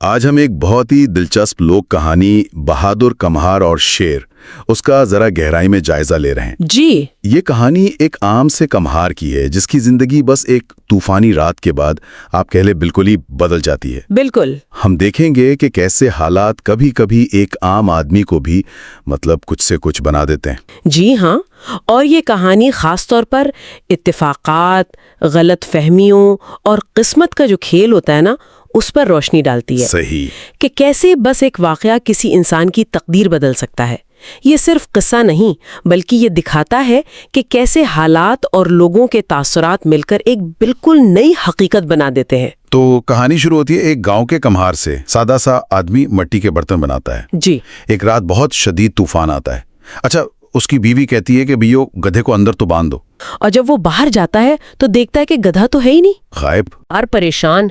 آج ہم ایک بہت ہی دلچسپ لوک کہانی بہادر کمہار اور شیر اس کا ذرا گہرائی میں جائزہ لے رہے ہیں۔ جی، یہ کہانی ایک عام سے کمہار کی ہے جس کی زندگی بس ایک طوفانی رات کے بعد آپ کہہ لیں بالکل ہی بدل جاتی ہے۔ بالکل۔ ہم دیکھیں گے کہ کیسے حالات کبھی کبھی ایک عام آدمی کو بھی کچھ سے کچھ بنا دیتے ہیں۔ جی ہاں، اور یہ کہانی خاص طور پر اتفاقات، غلط فہمیوں اور قسمت کا جو کھیل ہوتا ہے نا، اس پر روشنی ڈالتی ہے۔ صحیح۔ کہ کیسے بس ایک واقعہ کسی انسان کی تقدیر بدل سکتا ہے۔ یہ صرف قصہ نہیں بلکہ یہ دکھاتا ہے کہ کیسے حالات اور لوگوں کے تاثرات مل کر ایک بالکل نئی حقیقت بنا دیتے ہیں۔ تو کہانی شروع ہوتی ہے ایک گاؤں کے کمہار سے۔ سادہ سا آدمی مٹی کے برتن بناتا ہے۔ جی۔ ایک رات بہت شدید طوفان آتا ہے۔ اچھا، اس کی بیوی کہتی ہے کہ بھئیو گدھے کو اندر تو باندھ دو۔ اور جب وہ باہر جاتا ہے تو دیکھتا ہے کہ گدھا تو ہے ہی نہیں، غائب۔ اور پریشان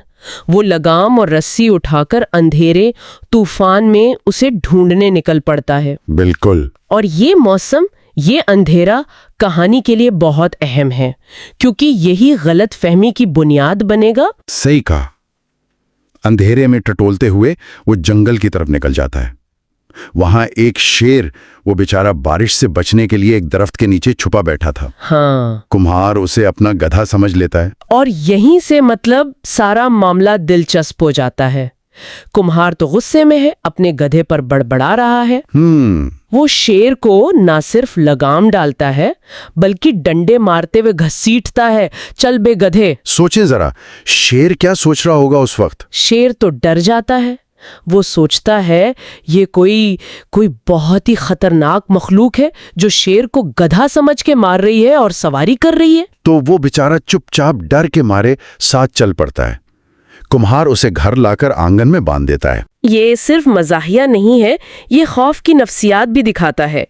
وہ لگام اور رسی اٹھا کر اندھیرے طوفان میں اسے ڈھونڈنے نکل پڑتا ہے۔ بالکل۔ اور یہ موسم، یہ اندھیرا کہانی کے لیے بہت اہم ہے کیونکہ یہی غلط فہمی کی بنیاد بنے گا۔ صحیح کہا۔ اندھیرے میں ٹٹولتے ہوئے وہ جنگل کی طرف نکل جاتا ہے۔ وہاں ایک شیر، وہ بیچارہ بارش سے بچنے کے لیے ایک درخت کے نیچے چھپا بیٹھا تھا۔ ہاں، کمہار اسے اپنا گدھا سمجھ لیتا ہے۔ اور یہیں سے سارا معاملہ دلچسپ ہو جاتا ہے۔ کمہار تو غصے میں ہے، اپنے گدھے پر بڑبڑا رہا ہے۔ وہ شیر کو نہ صرف لگام ڈالتا ہے بلکہ ڈنڈے مارتے ہوئے گھسیٹتا ہے، چل بے گدھے۔ سوچیں ذرا، شیر کیا سوچ رہا ہوگا اس وقت؟ شیر تو ڈر جاتا ہے۔ وہ سوچتا ہے یہ کوئی بہت ہی خطرناک مخلوق ہے جو شیر کو گدھا سمجھ کے مار رہی ہے اور سواری کر رہی ہے۔ تو وہ بیچارہ چپ چاپ ڈر کے مارے ساتھ چل پڑتا ہے۔ کمہار اسے گھر لا کر آنگن میں باندھ دیتا ہے۔ یہ صرف مزاحیہ نہیں ہے، یہ خوف کی نفسیات بھی دکھاتا ہے۔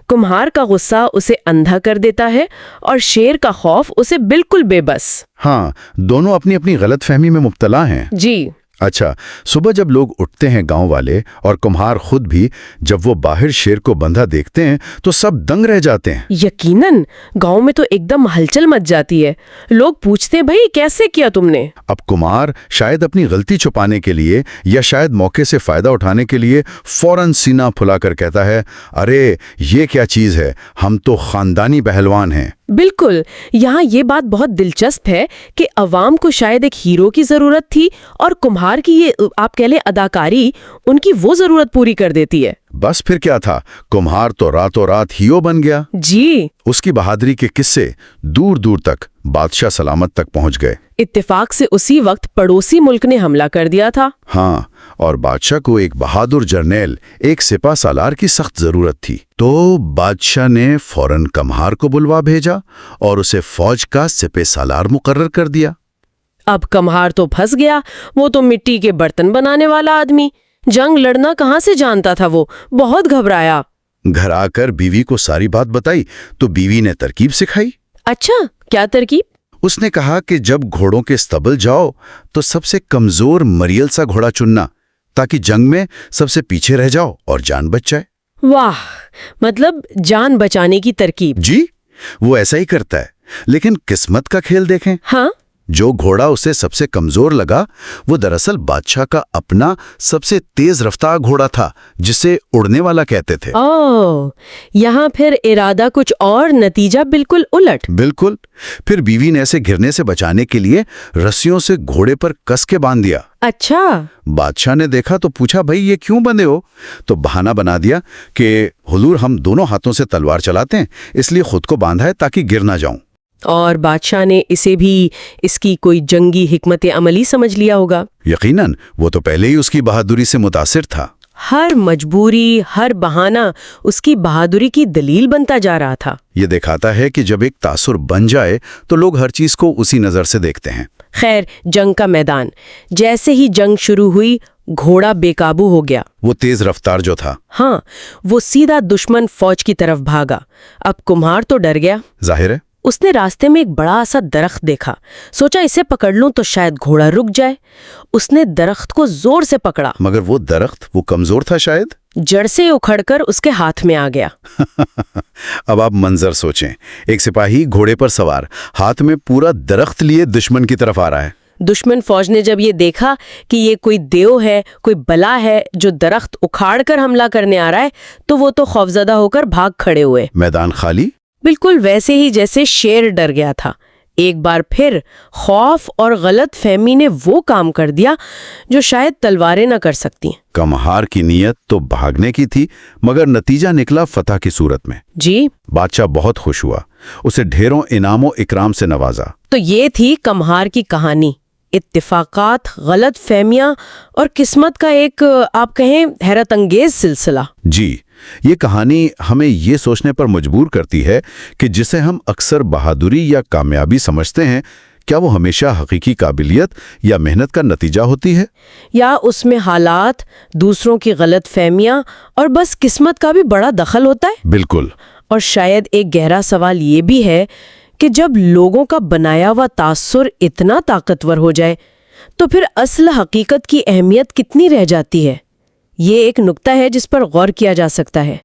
کمہار کا غصہ اسے اندھا کر دیتا ہے اور شیر کا خوف اسے بالکل بے بس۔ ہاں، دونوں اپنی اپنی غلط فہمی میں مبتلا ہیں۔ جی۔ اچھا، صبح جب لوگ اٹھتے ہیں گاؤں والے اور کمہار خود بھی، جب وہ باہر شیر کو بندھا دیکھتے ہیں تو سب دنگ رہ جاتے ہیں۔ یقیناً، گاؤں میں تو ایک دم ہلچل مچ جاتی ہے۔ لوگ پوچھتے ہیں بھائی کیسے کیا تم نے؟ اب کمہار شاید اپنی غلطی چھپانے کے لیے یا شاید موقع سے فائدہ اٹھانے کے لیے فوراً سینہ پھلا کر کہتا ہے، ارے یہ کیا چیز ہے، ہم تو خاندانی پہلوان ہیں۔ بالکل۔ یہاں یہ بات بہت دلچسپ ہے کہ عوام کو شاید ایک ہیرو کی ضرورت تھی اور کمہار کی یہ آپ کہہ لیں اداکاری ان کی وہ ضرورت پوری کر دیتی ہے۔ بس پھر کیا تھا، کمہار تو راتوں رات ہیرو بن گیا۔ جی۔ اس کی بہادری کے قصے دور دور تک بادشاہ سلامت تک پہنچ گئے۔ اتفاق سے اسی وقت پڑوسی ملک نے حملہ کر دیا تھا۔ ہاں، اور بادشاہ کو ایک بہادر جرنیل، ایک سپہ سالار کی سخت ضرورت تھی۔ تو بادشاہ نے فوراً کمہار کو بلوا بھیجا اور اسے فوج کا سپہ سالار مقرر کر دیا۔ اب کمہار تو پھنس گیا، وہ تو مٹی کے برتن بنانے والا آدمی، جنگ لڑنا کہاں سے جانتا تھا، وہ بہت گھبرایا۔ گھر آ کر بیوی کو ساری بات بتائی تو بیوی نے ترکیب سکھائی۔ اچھا، کیا ترکیب؟ اس نے کہا کہ جب گھوڑوں کے استبل جاؤ تو سب سے کمزور مریل سا گھوڑا چننا تاکہ جنگ میں سب سے پیچھے رہ جاؤ اور جان بچ جائے۔ واہ، مطلب جان بچانے کی ترکیب۔ جی، وہ ایسا ہی کرتا ہے، لیکن قسمت کا کھیل دیکھیں۔ ہاں، جو گھوڑا اسے سب سے کمزور لگا وہ دراصل بادشاہ کا اپنا سب سے تیز رفتار گھوڑا تھا جسے اڑنے والا کہتے تھے۔ یہاں پھر ارادہ کچھ اور، نتیجہ بالکل الٹ۔ بالکل۔ پھر بیوی نے اسے گرنے سے بچانے کے لیے رسیوں سے گھوڑے پر کس کے باندھ دیا۔ اچھا۔ بادشاہ نے دیکھا تو پوچھا، بھائی یہ کیوں بندھے ہو؟ تو بہانہ بنا دیا کہ حضور ہم دونوں ہاتھوں سے تلوار چلاتے ہیں، اس لیے خود کو باندھا ہے تاکہ گر نہ جاؤں۔ اور بادشاہ نے اسے بھی اس کی کوئی جنگی حکمت عملی سمجھ لیا ہوگا۔ یقیناً، وہ تو پہلے ہی اس کی بہادری سے متاثر تھا۔ ہر مجبوری، ہر بہانہ اس کی بہادری کی دلیل بنتا جا رہا تھا۔ یہ دکھاتا ہے کہ جب ایک تاثر بن جائے تو لوگ ہر چیز کو اسی نظر سے دیکھتے ہیں۔ خیر، جنگ کا میدان، جیسے ہی جنگ شروع ہوئی گھوڑا بے قابو ہو گیا۔ وہ تیز رفتار جو تھا، ہاں، وہ سیدھا دشمن فوج کی طرف بھاگا۔ اب کمہار تو ڈر گیا۔ ظاہر ہے۔ اس نے راستے میں ایک بڑا سا درخت دیکھا، سوچا اسے پکڑ لوں تو شاید گھوڑا رک جائے۔ اس نے درخت کو زور سے پکڑا، مگر وہ درخت وہ کمزور تھا شاید۔ جڑ سے اکھڑ کر اس کے ہاتھ میں آ گیا۔ اب آپ منظر سوچیں، ایک سپاہی گھوڑے پر سوار، ہاتھ میں پورا درخت لیے دشمن کی طرف آ رہا ہے۔ دشمن فوج نے جب یہ دیکھا کہ یہ کوئی دیو ہے، کوئی بلا ہے جو درخت اکھاڑ کر حملہ کرنے آ رہا ہے، تو وہ تو خوفزدہ ہو کر بھاگ کھڑے ہوئے۔ میدان خالی؟ بالکل ویسے ہی جیسے شیر ڈر گیا تھا۔ ایک بار پھر خوف اور غلط فہمی نے وہ کام کر دیا جو شاید تلواریں نہ کر سکتی ہیں۔ کمہار کی نیت تو بھاگنے کی تھی، مگر نتیجہ نکلا فتح کی صورت میں۔ جی، بادشاہ بہت خوش ہوا، اسے ڈھیروں انعام و اکرام سے نوازا۔ تو یہ تھی کمہار کی کہانی۔ اتفاقات، غلط فہمیاں اور قسمت کا ایک آپ کہیں حیرت انگیز سلسلہ۔ جی، یہ کہانی ہمیں یہ سوچنے پر مجبور کرتی ہے کہ جسے ہم اکثر بہادری یا کامیابی سمجھتے ہیں، کیا وہ ہمیشہ حقیقی قابلیت یا محنت کا نتیجہ ہوتی ہے؟ یا اس میں حالات، دوسروں کی غلط فہمیاں اور بس قسمت کا بھی بڑا دخل ہوتا ہے؟ بالکل۔ اور شاید ایک گہرا سوال یہ بھی ہے کہ جب لوگوں کا بنایا ہوا تاثر اتنا طاقتور ہو جائے تو پھر اصل حقیقت کی اہمیت کتنی رہ جاتی ہے؟ یہ ایک نکتہ ہے جس پر غور کیا جا سکتا ہے۔